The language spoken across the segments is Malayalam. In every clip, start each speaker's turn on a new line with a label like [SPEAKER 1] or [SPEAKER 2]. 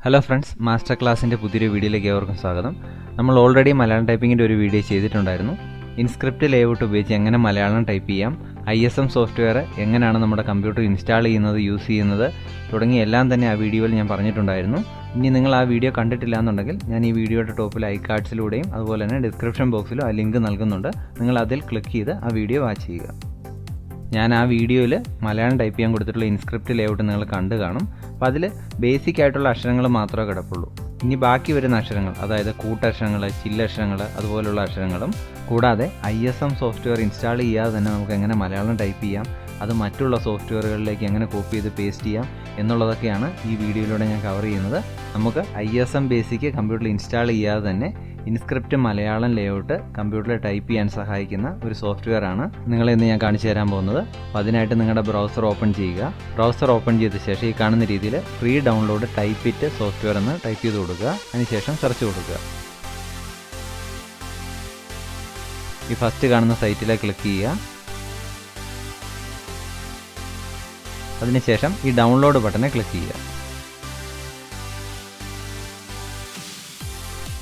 [SPEAKER 1] ഹലോ ഫ്രണ്ട്സ്, മാസ്റ്റർ ക്ലാസ്സിൻ്റെ പുതിയൊരു വീഡിയോയിലേക്ക് ഏവർക്കും സ്വാഗതം. നമ്മൾ ഓൾറെഡി മലയാളം ടൈപ്പിങ്ങിൻ്റെ ഒരു വീഡിയോ ചെയ്തിട്ടുണ്ടായിരുന്നു. ഇൻസ്ക്രിപ്റ്റ് ലേഔട്ട് ഉപയോഗിച്ച് എങ്ങനെ മലയാളം ടൈപ്പ് ചെയ്യാം, ISM സോഫ്റ്റ്വെയർ എങ്ങനെയാണ് നമ്മുടെ കമ്പ്യൂട്ടർ ഇൻസ്റ്റാൾ ചെയ്യുന്നത്, യൂസ് ചെയ്യുന്നത് തുടങ്ങിയ എല്ലാം തന്നെ ആ വീഡിയോയിൽ ഞാൻ പറഞ്ഞിട്ടുണ്ടായിരുന്നു. ഇനി നിങ്ങൾ ആ വീഡിയോ കണ്ടിട്ടില്ല എന്നുണ്ടെങ്കിൽ ഞാൻ ഈ വീഡിയോയുടെ ടോപ്പിൽ ഐകാർഡ്സിലൂടെയും അതുപോലെ തന്നെ ഡിസ്ക്രിപ്ഷൻ ബോക്സിലും ആ ലിങ്ക് നൽകുന്നുണ്ട്. നിങ്ങൾ അതിൽ ക്ലിക്ക് ചെയ്ത് ആ വീഡിയോ വാച്ച് ചെയ്യുക. ഞാൻ ആ വീഡിയോയിൽ മലയാളം ടൈപ്പ് ചെയ്യാൻ കൊടുത്തിട്ടുള്ള ഇൻസ്ക്രിപ്റ്റ് ലേഔട്ട് നിങ്ങൾ കണ്ടു കാണും. അപ്പോൾ അതിൽ ബേസിക് ആയിട്ടുള്ള അക്ഷരങ്ങൾ മാത്രമേ കിടപ്പുള്ളൂ. ഇനി ബാക്കി വരുന്ന അക്ഷരങ്ങൾ, അതായത് കൂട്ടക്ഷരങ്ങൾ, ചില്ലക്ഷരങ്ങൾ, അതുപോലുള്ള അക്ഷരങ്ങളും കൂടാതെ ISM സോഫ്റ്റ്വെയർ ഇൻസ്റ്റാൾ ചെയ്യാതെ തന്നെ നമുക്ക് എങ്ങനെ മലയാളം ടൈപ്പ് ചെയ്യാം, അത് മറ്റുള്ള സോഫ്റ്റ്വെയറുകളിലേക്ക് എങ്ങനെ കോപ്പി ചെയ്ത് പേസ്റ്റ് ചെയ്യാം എന്നുള്ളതൊക്കെയാണ് ഈ വീഡിയോയിലൂടെ ഞാൻ കവർ ചെയ്യുന്നത്. നമുക്ക് ISM ബേസിക് കമ്പ്യൂട്ടറിൽ ഇൻസ്റ്റാൾ ചെയ്യാതെ തന്നെ ഇൻസ്ക്രിപ്റ്റ് മലയാളം ലേഔട്ട് കമ്പ്യൂട്ടറിൽ ടൈപ്പ് ചെയ്യാൻ സഹായിക്കുന്ന ഒരു സോഫ്റ്റ്വെയർ ആണ് നിങ്ങളെ ഇന്ന് ഞാൻ കാണിച്ചു തരാൻ പോകുന്നത്. അപ്പോൾ അതിനായിട്ട് നിങ്ങളുടെ ബ്രൗസർ ഓപ്പൺ ചെയ്യുക. ബ്രൗസർ ഓപ്പൺ ചെയ്ത ശേഷം ഈ കാണുന്ന രീതിയിൽ free download type it software എന്ന് ടൈപ്പ് ചെയ്ത് കൊടുക്കുക. അതിനുശേഷം സെർച്ച് കൊടുക്കുക. ഈ ഫസ്റ്റ് കാണുന്ന സൈറ്റിലേക്ക് ക്ലിക്ക് ചെയ്യുക. അതിനുശേഷം ഈ ഡൗൺലോഡ് ബട്ടനെ ക്ലിക്ക് ചെയ്യുക.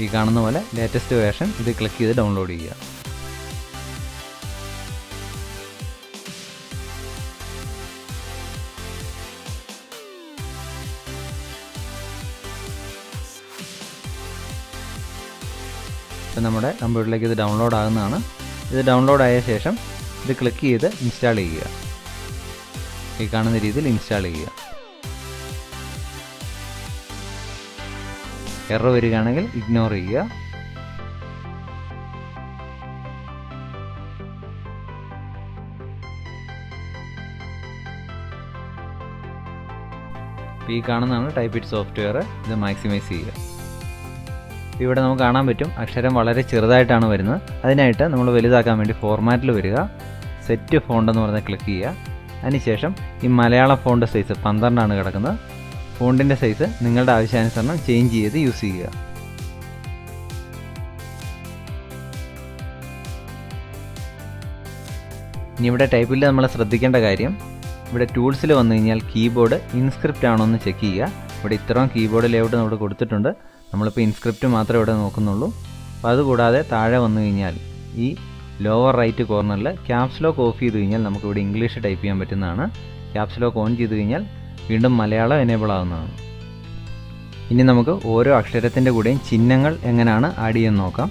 [SPEAKER 1] ഈ കാണുന്ന പോലെ ലേറ്റസ്റ്റ് വേർഷൻ ഇത് ക്ലിക്ക് ചെയ്ത് ഡൗൺലോഡ് ചെയ്യുക. ഇപ്പം നമ്മുടെ കമ്പ്യൂട്ടറിലേക്ക് ഇത് ഡൗൺലോഡ് ആകുന്നതാണ്. ഇത് ഡൗൺലോഡ് ആയ ശേഷം ഇത് ക്ലിക്ക് ചെയ്ത് ഇൻസ്റ്റാൾ ചെയ്യുക. ഈ കാണുന്ന രീതിയിൽ ഇൻസ്റ്റാൾ ചെയ്യുക. എറർ വരികയാണെങ്കിൽ ഇഗ്നോർ ചെയ്യുക. ഈ കാണുന്നതാണ് ടൈപ്പ് ഇറ്റ് സോഫ്റ്റ്വെയർ. ഇത് മാക്സിമൈസ് ചെയ്യുക. ഇവിടെ നമുക്ക് കാണാൻ പറ്റും അക്ഷരം വളരെ ചെറുതായിട്ടാണ് വരുന്നത്. അതിനായിട്ട് നമ്മൾ വലുതാക്കാൻ വേണ്ടി ഫോർമാറ്റിൽ വരിക, സെറ്റ് ഫോണ്ട് എന്ന് പറഞ്ഞാൽ ക്ലിക്ക് ചെയ്യുക. അതിനുശേഷം ഈ മലയാളം ഫോണ്ട് സൈസ് 12 കിടക്കുന്നത്. ഫോണ്ടിൻ്റെ സൈസ് നിങ്ങളുടെ ആവശ്യാനുസരണം ചേഞ്ച് ചെയ്ത് യൂസ് ചെയ്യുക. ഇനി ഇവിടെ ടൈപ്പിൽ നമ്മൾ ശ്രദ്ധിക്കേണ്ട കാര്യം, ഇവിടെ ടൂൾസിൽ വന്നു കഴിഞ്ഞാൽ കീബോർഡ് ഇൻസ്ക്രിപ്റ്റ് ആണോ എന്ന് ചെക്ക് ചെയ്യുക. ഇവിടെ ഇത്രയും കീബോർഡ് ലേഔട്ട് നമ്മൾ കൊടുത്തിട്ടുണ്ട്. നമ്മളിപ്പോൾ ഇൻസ്ക്രിപ്റ്റ് മാത്രമേ ഇവിടെ നോക്കുന്നുള്ളൂ. അപ്പോൾ അതുകൂടാതെ താഴെ വന്നു കഴിഞ്ഞാൽ ഈ ലോവർ റൈറ്റ് കോർണറിൽ ക്യാപ്സ് ലോക്ക് ഓഫ് ചെയ്ത് കഴിഞ്ഞാൽ നമുക്കിവിടെ ഇംഗ്ലീഷ് ടൈപ്പ് ചെയ്യാൻ പറ്റുന്നതാണ്. ക്യാപ്സ് ലോക്ക് ഓൺ ചെയ്ത് കഴിഞ്ഞാൽ വീണ്ടും മലയാളം എനേബിൾ ആവുന്നതാണ്. ഇനി നമുക്ക് ഓരോ അക്ഷരത്തിൻ്റെ കൂടെയും ചിഹ്നങ്ങൾ എങ്ങനെയാണ് ആഡ് ചെയ്യുന്നത് നോക്കാം.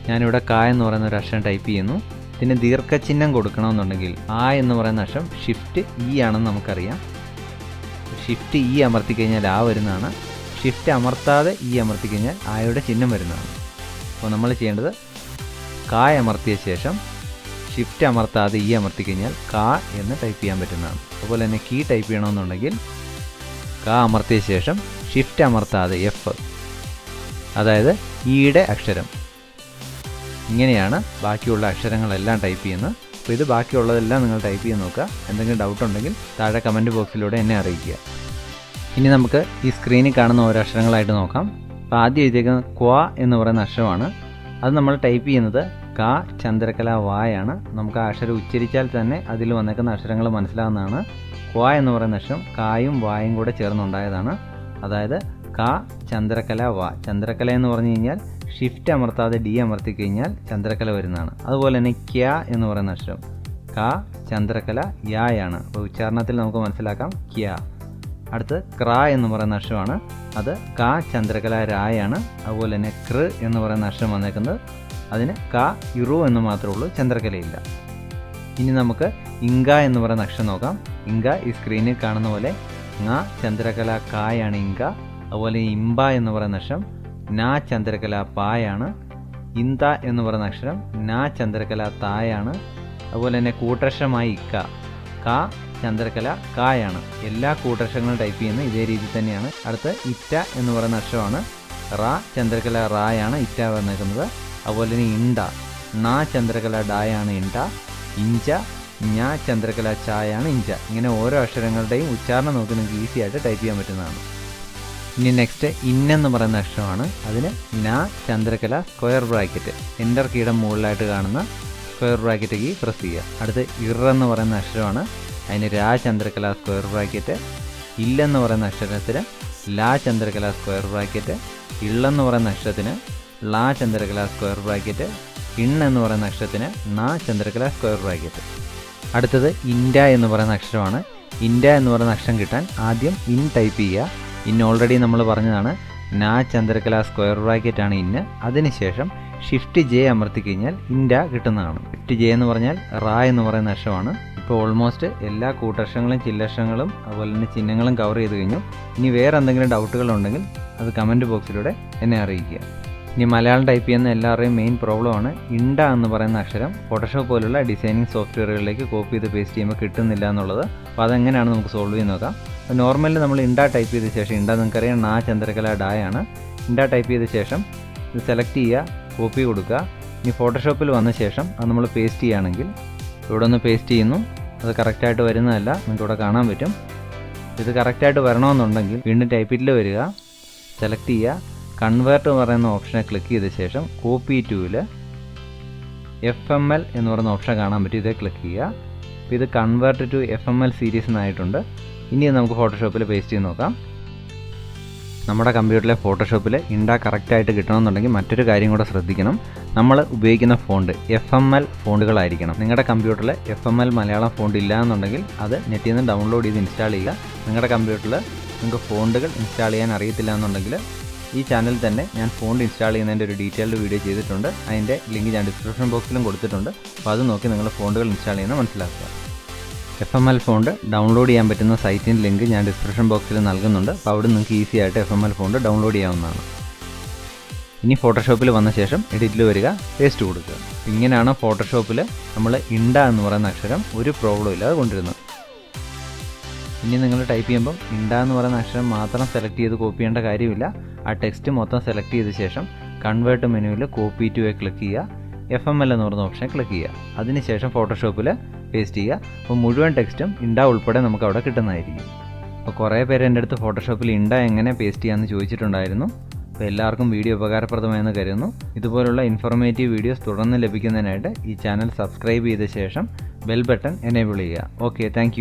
[SPEAKER 1] ഞാനിവിടെ ക എന്ന് പറയുന്ന ഒരു അക്ഷരം ടൈപ്പ് ചെയ്യുന്നു. ഇതിന് ദീർഘചിഹ്നം കൊടുക്കണമെന്നുണ്ടെങ്കിൽ ആ എന്ന് പറയുന്ന അക്ഷരം ഷിഫ്റ്റ് ഇ ആണെന്ന് നമുക്കറിയാം. ഷിഫ്റ്റ് ഇ അമർത്തി കഴിഞ്ഞാൽ ആ വരുന്നതാണ്. ഷിഫ്റ്റ് അമർത്താതെ ഇ അമർത്തി കഴിഞ്ഞാൽ ആയുടെ ചിഹ്നം വരുന്നതാണ്. അപ്പോൾ നമ്മൾ ചെയ്യേണ്ടത് ക അമർത്തിയ ശേഷം ഷിഫ്റ്റ് അമർത്താതെ ഇ അമർത്തി കഴിഞ്ഞാൽ ക എന്ന് ടൈപ്പ് ചെയ്യാൻ പറ്റുന്നതാണ്. അതുപോലെ തന്നെ കീ ടൈപ്പ് ചെയ്യണമെന്നുണ്ടെങ്കിൽ ക അമർത്തിയ ശേഷം ഷിഫ്റ്റ് അമർത്താതെ എഫ്, അതായത് ഇയുടെ അക്ഷരം. ഇങ്ങനെയാണ് ബാക്കിയുള്ള അക്ഷരങ്ങളെല്ലാം ടൈപ്പ് ചെയ്യുന്നത്. അപ്പോൾ ഇത് ബാക്കിയുള്ളതെല്ലാം നിങ്ങൾ ടൈപ്പ് ചെയ്ത് നോക്കുക. എന്തെങ്കിലും ഡൗട്ട് ഉണ്ടെങ്കിൽ താഴെ കമൻറ്റ് ബോക്സിലൂടെ എന്നെ അറിയിക്കുക. ഇനി നമുക്ക് ഈ സ്ക്രീനിൽ കാണുന്ന ഓരോ അക്ഷരങ്ങളായിട്ട് നോക്കാം. അപ്പോൾ ആദ്യം എഴുതിയേക്കുന്നത് ക്വ എന്ന് പറയുന്ന അക്ഷരമാണ്. അത് നമ്മൾ ടൈപ്പ് ചെയ്യുന്നത് ക ചന്ദ്രകല വായാണ്. നമുക്ക് ആ അക്ഷരം ഉച്ചരിച്ചാൽ തന്നെ അതിൽ വന്നേക്കുന്ന അക്ഷരങ്ങൾ മനസ്സിലാകുന്നതാണ്. ക്വ എന്ന് പറയുന്ന അക്ഷരം കായും വായും കൂടെ ചേർന്നുണ്ടായതാണ്. അതായത് ക ചന്ദ്രകല വാ. ചന്ദ്രകല എന്ന് പറഞ്ഞു കഴിഞ്ഞാൽ ഷിഫ്റ്റ് അമർത്താതെ ഡി അമർത്തി കഴിഞ്ഞാൽ ചന്ദ്രകല വരുന്നതാണ്. അതുപോലെ തന്നെ ക്യ എന്ന് പറയുന്ന അക്ഷരം ക ചന്ദ്രകല യായാണ്. അപ്പോൾ ഉച്ചാരണത്തിൽ നമുക്ക് മനസ്സിലാക്കാം ക്യ. അടുത്ത് ക്ര എന്ന് പറയുന്ന അക്ഷരമാണ്. അത് ക ചന്ദ്രകല രായാണ്. അതുപോലെ തന്നെ കൃ എന്ന് പറയുന്ന അക്ഷരം വന്നേക്കുന്നത് അതിന് ക ഇറു എന്ന് മാത്രമേ ഉള്ളൂ, ചന്ദ്രകലയില്ല. ഇനി നമുക്ക് ഇങ്ക എന്ന് പറയുന്ന അക്ഷരം നോക്കാം. ഇങ്ക ഈ സ്ക്രീനിൽ കാണുന്ന പോലെ ങ ചന്ദ്രകല കായാണ് ഇങ്ക. അതുപോലെ ഇമ്പ എന്ന് പറയുന്ന അക്ഷരം ന ചന്ദ്രകല പായാണ്. ഇന്ത എന്ന് പറയുന്ന അക്ഷരം ന ചന്ദ്രകല തായാണ്. അതുപോലെ തന്നെ കൂട്ടക്ഷരമായി ഇക്ക ക ചന്ദ്രകല കായാണ്. എല്ലാ കൂട്ടക്ഷരങ്ങളും ടൈപ്പ് ചെയ്യുന്നത് ഇതേ രീതിയിൽ തന്നെയാണ്. അടുത്ത് ഇറ്റ എന്ന് പറയുന്ന അക്ഷരമാണ്. റ ചന്ദ്രകല റായാണ് ഇറ്റ വന്നേക്കുന്നത്. അതുപോലെ തന്നെ ഇണ്ട ന ചന്ദ്രകല ഡായാണ് ഇണ്ട. ഇഞ്ച ഞ ചന്ദ്രകല ചായാണ് ഇഞ്ച. ഇങ്ങനെ ഓരോ അക്ഷരങ്ങളുടെയും ഉച്ചാരണം നോക്കി നിങ്ങൾക്ക് ഈസി ആയിട്ട് ടൈപ്പ് ചെയ്യാൻ പറ്റുന്നതാണ്. ഇനി നെക്സ്റ്റ് ഇന്നെന്ന് പറയുന്ന അക്ഷരമാണ്. അതിന് ന ചന്ദ്രകല സ്ക്വയർ ബ്രാക്കറ്റ്, എൻ്റർ കീയുടെ മുകളിലായിട്ട് കാണുന്ന സ്ക്വയർ ബ്രാക്കറ്റ് കീ പ്രസ് ചെയ്യുക. അടുത്ത് ഇറെന്ന് പറയുന്ന അക്ഷരമാണ്. അതിന് രാ ചന്ദ്രകല സ്ക്വയർ ബ്രാക്കറ്റ്. ഇല്ലെന്ന് പറയുന്ന അക്ഷരത്തിന് ലാ ചന്ദ്രകല സ്ക്വയർ ബ്രാക്കറ്റ്, ഇള്ളെന്ന് പറയുന്ന അക്ഷരത്തിന് ലാ ചന്ദ്രകല സ്ക്വയർ ബ്രാക്കറ്റ്, എന്ന് പറയുന്ന അക്ഷരത്തിന് നാ ചന്ദ്രകല സ്ക്വയർ ബ്രാക്കറ്റ്. അടുത്തത് ഇൻഡ എന്ന് പറയുന്ന അക്ഷരമാണ്. ഇൻഡ എന്ന് പറയുന്ന അക്ഷരം കിട്ടാൻ ആദ്യം ഇൻ ടൈപ്പ് ചെയ്യുക. ഇൻ ഓൾറെഡി നമ്മൾ പറഞ്ഞതാണ്. നാ ചന്ദ്രകല സ്ക്വയർ ബ്രാക്കറ്റ് ആണ് ഇന്ന്. അതിനുശേഷം ഷിഫ്റ്റ് ജെ അമർത്തി കഴിഞ്ഞാൽ ഇൻഡ കിട്ടുന്നതാണ്. ഷിഫ്റ്റ് ജെ എന്ന് പറഞ്ഞാൽ റാ എന്ന് പറയുന്ന അക്ഷരമാണ്. ഇപ്പോൾ ഓൾമോസ്റ്റ് എല്ലാ കൂട്ടക്ഷരങ്ങളും ചില്ലക്ഷരങ്ങളും അതുപോലെ തന്നെ ചിഹ്നങ്ങളും കവർ ചെയ്ത് കഴിഞ്ഞു. ഇനി വേറെ എന്തെങ്കിലും ഡൗട്ടുകളുണ്ടെങ്കിൽ അത് കമൻറ്റ് ബോക്സിലൂടെ എന്നെ അറിയിക്കുക. ഇനി മലയാളം ടൈപ്പ് ചെയ്യുന്ന എല്ലാവരുടെയും മെയിൻ പ്രോബ്ലമാണ് ഇൻഡ എന്ന് പറയുന്ന അക്ഷരം ഫോട്ടോഷോപ്പ് പോലുള്ള ഡിസൈനിങ് സോഫ്റ്റ്വെയറുകളിലേക്ക് കോപ്പി ചെയ്ത് പേസ്റ്റ് ചെയ്യുമ്പോൾ കിട്ടുന്നില്ല എന്നുള്ളത്. അപ്പോൾ അതെങ്ങനെയാണ് നമുക്ക് സോൾവ് ചെയ്ത് നോക്കാം. അപ്പോൾ നോർമലി നമ്മൾ ഇൻഡ ടൈപ്പ് ചെയ്ത ശേഷം, ഇൻഡ നിങ്ങൾക്കറിയാം നാ ചന്ദ്രകല ഡായാണ്. ഇൻഡ ടൈപ്പ് ചെയ്ത ശേഷം ഇത് സെലക്ട് ചെയ്യുക, കോപ്പി കൊടുക്കുക. ഇനി ഫോട്ടോഷോപ്പിൽ വന്ന ശേഷം അത് നമ്മൾ പേസ്റ്റ് ചെയ്യുകയാണെങ്കിൽ ഇവിടെ ഒന്ന് പേസ്റ്റ് ചെയ്യുന്നു. അത് കറക്റ്റായിട്ട് വരുന്നതല്ല, നിങ്ങൾക്ക് ഇവിടെ കാണാൻ പറ്റും. ഇത് കറക്റ്റായിട്ട് വരണമെന്നുണ്ടെങ്കിൽ വീണ്ടും ടൈപ്പിറ്റിൽ വരിക, സെലക്ട് ചെയ്യുക, കൺവേർട്ട് എന്ന് പറയുന്ന ഓപ്ഷനെ ക്ലിക്ക് ചെയ്ത ശേഷം കോപ്പി ടൂവിൽ FML എന്ന് പറയുന്ന ഓപ്ഷൻ കാണാൻ പറ്റും. ഇതേ ക്ലിക്ക് ചെയ്യുക. അപ്പോൾ ഇത് കൺവേർട്ട് ടു FML സീരീസ് എന്നായിട്ടുണ്ട്. ഇനി നമുക്ക് ഫോട്ടോഷോപ്പിൽ പേസ്റ്റ് ചെയ്ത് നോക്കാം. നമ്മുടെ കമ്പ്യൂട്ടറിലെ ഫോട്ടോഷോപ്പിൽ ഇൻഡ കറക്റ്റായിട്ട് കിട്ടണമെന്നുണ്ടെങ്കിൽ മറ്റൊരു കാര്യം കൂടെ ശ്രദ്ധിക്കണം. നമ്മൾ ഉപയോഗിക്കുന്ന ഫോണ്ട് FML ഫോണ്ടുകളായിരിക്കണം. നിങ്ങളുടെ കമ്പ്യൂട്ടറിൽ FML മലയാളം ഫോണ്ട് ഇല്ല എന്നുണ്ടെങ്കിൽ അത് നെറ്റിൽ നിന്ന് ഡൗൺലോഡ് ചെയ്ത് ഇൻസ്റ്റാൾ ചെയ്യുക. നിങ്ങളുടെ കമ്പ്യൂട്ടറിൽ നിങ്ങൾക്ക് ഫോണ്ടുകൾ ഇൻസ്റ്റാൾ ചെയ്യാൻ അറിയത്തില്ല എന്നുണ്ടെങ്കിൽ ഈ ചാനലിൽ തന്നെ ഞാൻ ഫോണ്ട് ഇൻസ്റ്റാൾ ചെയ്യുന്നതിൻ്റെ ഒരു ഡീറ്റെയിൽഡ് വീഡിയോ ചെയ്തിട്ടുണ്ട്. അതിൻ്റെ ലിങ്ക് ഞാൻ ഡിസ്ക്രിപ്ഷൻ ബോക്സിലും കൊടുത്തിട്ടുണ്ട്. അപ്പോൾ അത് നോക്കി നിങ്ങൾ ഫോണ്ടുകൾ ഇൻസ്റ്റാൾ ചെയ്യുന്നത് മനസ്സിലാക്കുക. FML ഫോണ്ട് ഡൗൺലോഡ് ചെയ്യാൻ പറ്റുന്ന സൈറ്റിൻ്റെ ലിങ്ക് ഞാൻ ഡിസ്ക്രിപ്ഷൻ ബോക്സിൽ നൽകുന്നുണ്ട്. അപ്പോൾ അവിടെ നിങ്ങൾക്ക് ഈസി ആയിട്ട് FML ഫോണ്ട് ഡൗൺലോഡ് ചെയ്യാവുന്നതാണ്. ഇനി ഫോട്ടോഷോപ്പിൽ വന്ന ശേഷം എഡിറ്റിൽ വരിക, പേസ്റ്റ് കൊടുക്കുക. ഇങ്ങനെയാണ് ഫോട്ടോഷോപ്പിൽ നമ്മൾ ഇൻഡ എന്ന് പറയുന്ന അക്ഷരം ഒരു പ്രോബ്ലം ഇല്ലാതെ കൊണ്ടിരുന്നത്. ഇനി നിങ്ങൾ ടൈപ്പ് ചെയ്യുമ്പം ഇൻഡ എന്ന് പറയുന്ന അക്ഷരം മാത്രം സെലക്ട് ചെയ്ത് കോപ്പി ചെയ്യേണ്ട കാര്യമില്ല. ആ ടെക്സ്റ്റ് മൊത്തം സെലക്ട് ചെയ്ത ശേഷം കൺവേർട്ട് മെനുവിൽ കോപ്പി ടു ക്ലിക്ക് ചെയ്യുക, FML എന്ന് പറയുന്ന ഓപ്ഷൻ ക്ലിക്ക് ചെയ്യുക. അതിനുശേഷം ഫോട്ടോഷോപ്പിൽ പേസ്റ്റ് ചെയ്യുക. അപ്പോൾ മുഴുവൻ ടെക്സ്റ്റും ഇൻഡ ഉൾപ്പെടെ നമുക്ക് അവിടെ കിട്ടുന്നതായിരിക്കും. അപ്പോൾ കുറേ പേര് എൻ്റെ അടുത്ത് ഫോട്ടോഷോപ്പിൽ ഇൻഡ എങ്ങനെ പേസ്റ്റ് ചെയ്യാമെന്ന് ചോദിച്ചിട്ടുണ്ടായിരുന്നു. അപ്പോൾ എല്ലാവർക്കും വീഡിയോ ഉപകാരപ്രദമായെന്ന് കരുതുന്നു. ഇതുപോലുള്ള ഇൻഫോർമേറ്റീവ് വീഡിയോസ് തുടർന്ന് ലഭിക്കുന്നതിനായിട്ട് ഈ ചാനൽ സബ്സ്ക്രൈബ് ചെയ്ത ശേഷം ബെൽ ബട്ടൺ എനേബിൾ ചെയ്യുക. Okay, thank